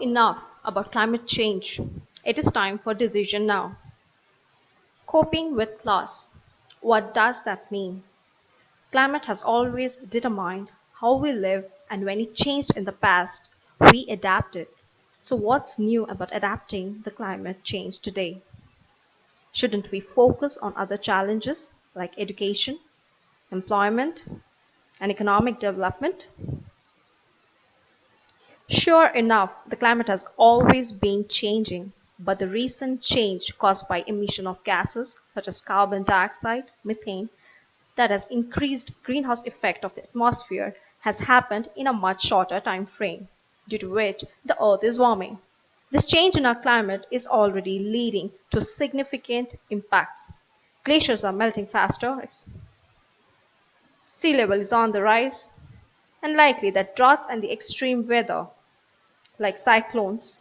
enough about climate change. It is time for decision now. Coping with loss. What does that mean? Climate has always determined how we live, and when it changed in the past, we adapted. So, what's new about adapting the climate change today? Shouldn't we focus on other challenges like education, employment, and economic development? Sure enough, the climate has always been changing, but the recent change caused by emission of gases such as carbon dioxide, methane, that has increased greenhouse effect of the atmosphere has happened in a much shorter time frame, due to which the earth is warming. This change in our climate is already leading to significant impacts. Glaciers are melting faster, sea level is on the rise, and likely that droughts and the extreme weather like cyclones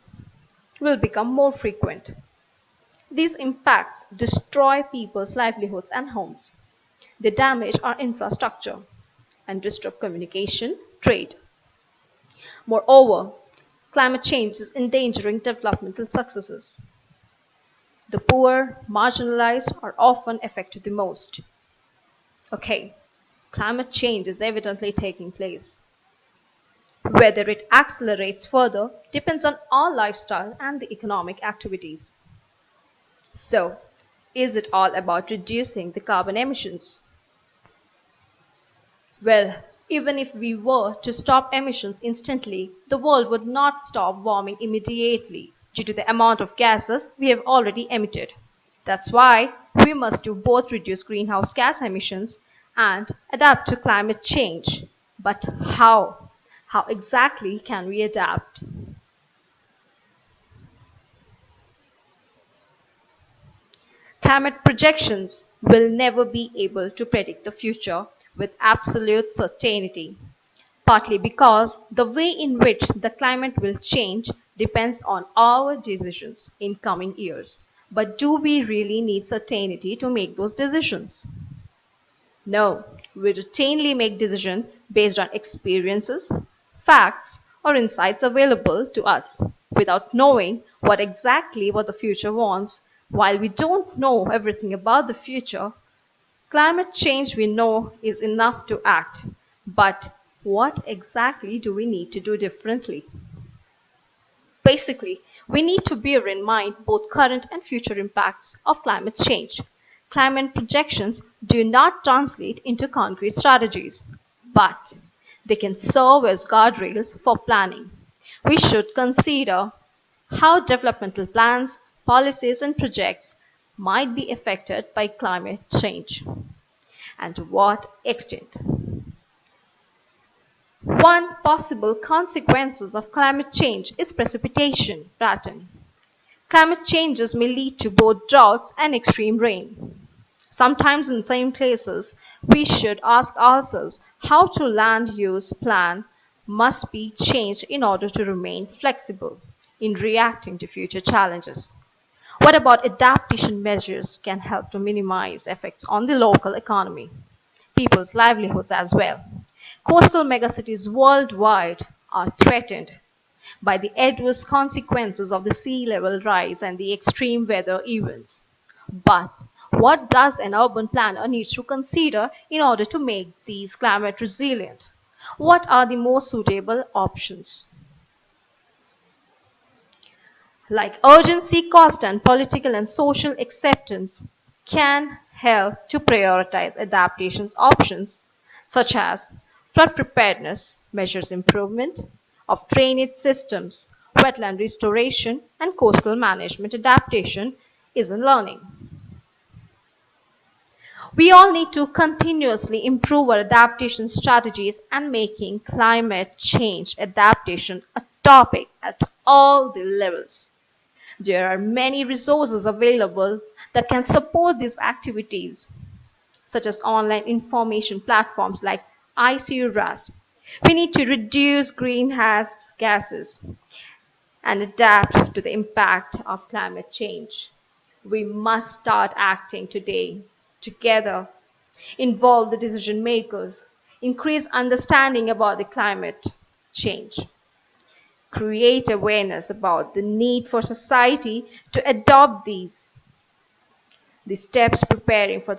will become more frequent. These impacts destroy people's livelihoods and homes. They damage our infrastructure and disrupt communication, trade. Moreover, climate change is endangering developmental successes. The poor, marginalized are often affected the most. Okay, climate change is evidently taking place. Whether it accelerates further depends on our lifestyle and the economic activities. So, is it all about reducing the carbon emissions? Well, even if we were to stop emissions instantly, the world would not stop warming immediately due to the amount of gases we have already emitted. That's why we must do both reduce greenhouse gas emissions and adapt to climate change. But how? How exactly can we adapt? Climate projections will never be able to predict the future with absolute certainty, partly because the way in which the climate will change depends on our decisions in coming years. But do we really need certainty to make those decisions? No, we routinely make decisions based on experiences, facts, or insights available to us without knowing what the future wants. While we don't know everything about the future, climate change we know is enough to act. But what exactly do we need to do differently? Basically, we need to bear in mind both current and future impacts of climate change. Climate projections do not translate into concrete strategies, but they can serve as guardrails for planning. We should consider how developmental plans, policies, and projects might be affected by climate change, and to what extent. One possible consequences of climate change is precipitation pattern. Climate changes may lead to both droughts and extreme rain. Sometimes in same places, we should ask ourselves how to land use plan must be changed in order to remain flexible in reacting to future challenges. What about adaptation measures can help to minimize effects on the local economy, people's livelihoods as well. Coastal megacities worldwide are threatened by the adverse consequences of the sea level rise and the extreme weather events. But what does an urban planner need to consider in order to make these climate resilient? What are the most suitable options? Like urgency, cost, and political and social acceptance can help to prioritize adaptations options such as flood preparedness measures improvement of drainage systems, wetland restoration, and coastal management adaptation is in learning. We all need to continuously improve our adaptation strategies and making climate change adaptation a topic at all the levels. There are many resources available that can support these activities, such as online information platforms like ICURAS. We need to reduce greenhouse gases and adapt to the impact of climate change. We must start acting today, together, involve the decision makers, increase understanding about the climate change, create awareness about the need for society to adopt the steps preparing for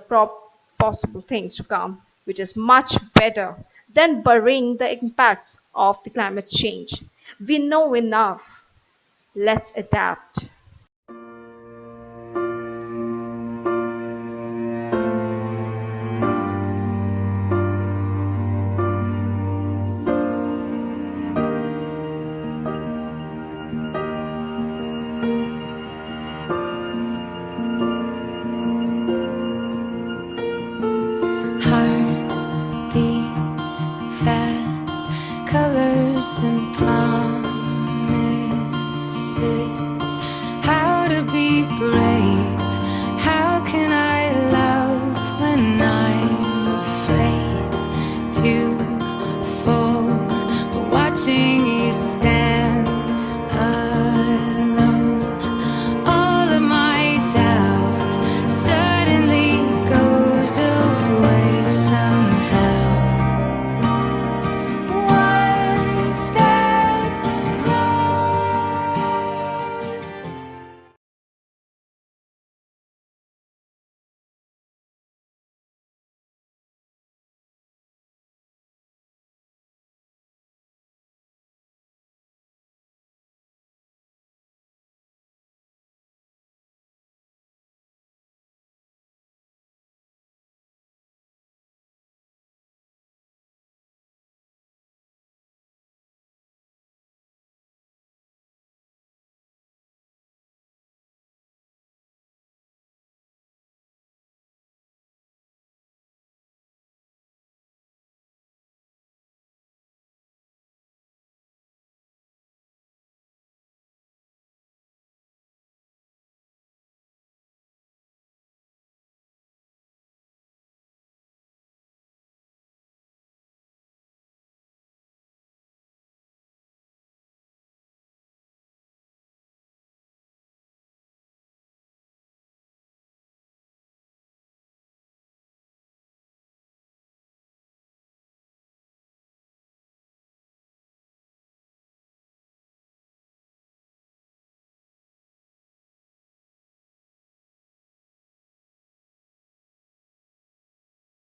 possible things to come, which is much better than burying the impacts of the climate change. We know enough. Let's adapt.